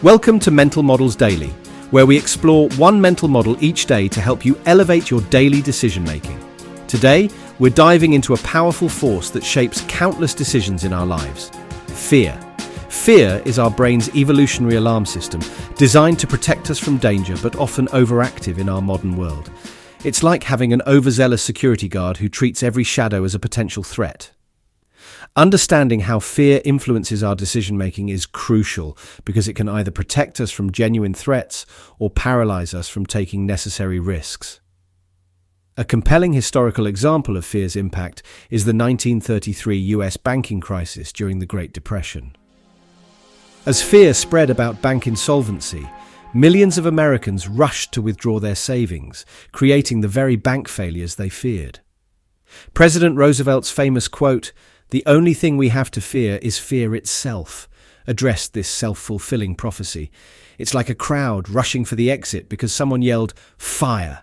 Welcome to Mental Models Daily, where we explore one mental model each day to help you elevate your daily decision-making. Today, we're diving into a powerful force that shapes countless decisions in our lives: fear. Fear is our brain's evolutionary alarm system, designed to protect us from danger but often overactive in our modern world. It's like having an overzealous security guard who treats every shadow as a potential threat. Understanding how fear influences our decision-making is crucial because it can either protect us from genuine threats or paralyze us from taking necessary risks. A compelling historical example of fear's impact is the 1933 US banking crisis during the Great Depression. As fear spread about bank insolvency, millions of Americans rushed to withdraw their savings, creating the very bank failures they feared. President Roosevelt's famous quote, "The only thing we have to fear is fear itself," addressed this self-fulfilling prophecy. It's like a crowd rushing for the exit because someone yelled, "Fire!"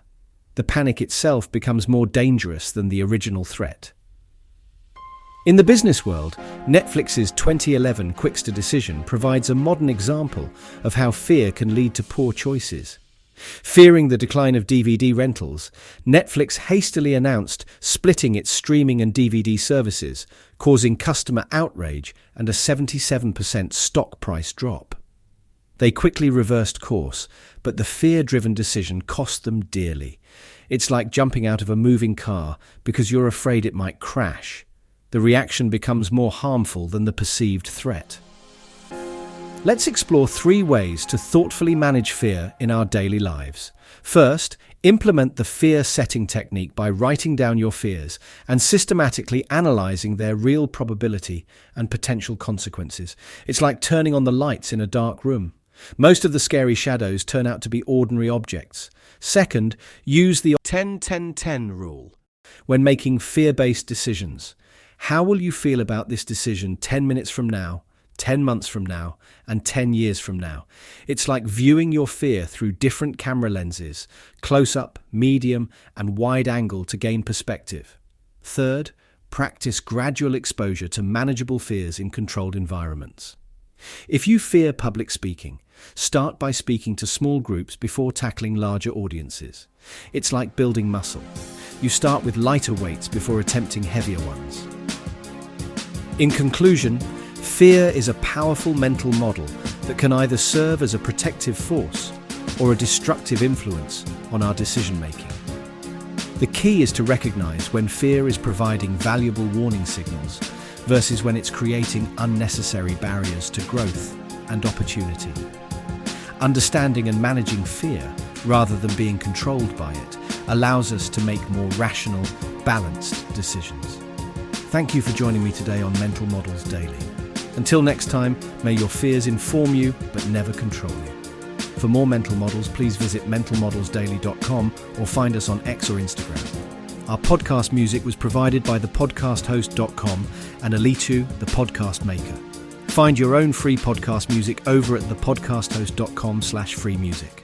The panic itself becomes more dangerous than the original threat. In the business world, Netflix's 2011 Quicks to Decision provides a modern example of how fear can lead to poor choices. Fearing the decline of DVD rentals, Netflix hastily announced splitting its streaming and DVD services, causing customer outrage and a 77% stock price drop. They quickly reversed course, but the fear-driven decision cost them dearly. It's like jumping out of a moving car because you're afraid it might crash. The reaction becomes more harmful than the perceived threat. Let's explore 3 ways to thoughtfully manage fear in our daily lives. First, implement the fear setting technique by writing down your fears and systematically analyzing their real probability and potential consequences. It's like turning on the lights in a dark room. Most of the scary shadows turn out to be ordinary objects. Second, use the 10-10-10 rule when making fear-based decisions. How will you feel about this decision 10 minutes from now, 10 months from now, and 10 years from now? It's like viewing your fear through different camera lenses, close-up, medium, and wide angle to gain perspective. Third, practice gradual exposure to manageable fears in controlled environments. If you fear public speaking, start by speaking to small groups before tackling larger audiences. It's like building muscle. You start with lighter weights before attempting heavier ones. In conclusion, fear is a powerful mental model that can either serve as a protective force or a destructive influence on our decision-making. The key is to recognize when fear is providing valuable warning signals versus when it's creating unnecessary barriers to growth and opportunity. Understanding and managing fear, rather than being controlled by it, allows us to make more rational, balanced decisions. Thank you for joining me today on Mental Models Daily. Until next time, may your fears inform you but never control you. For more mental models, please visit mentalmodelsdaily.com or find us on X or Instagram. Our podcast music was provided by thepodcasthost.com and Alitu, the podcast maker. Find your own free podcast music over at thepodcasthost.com/free music.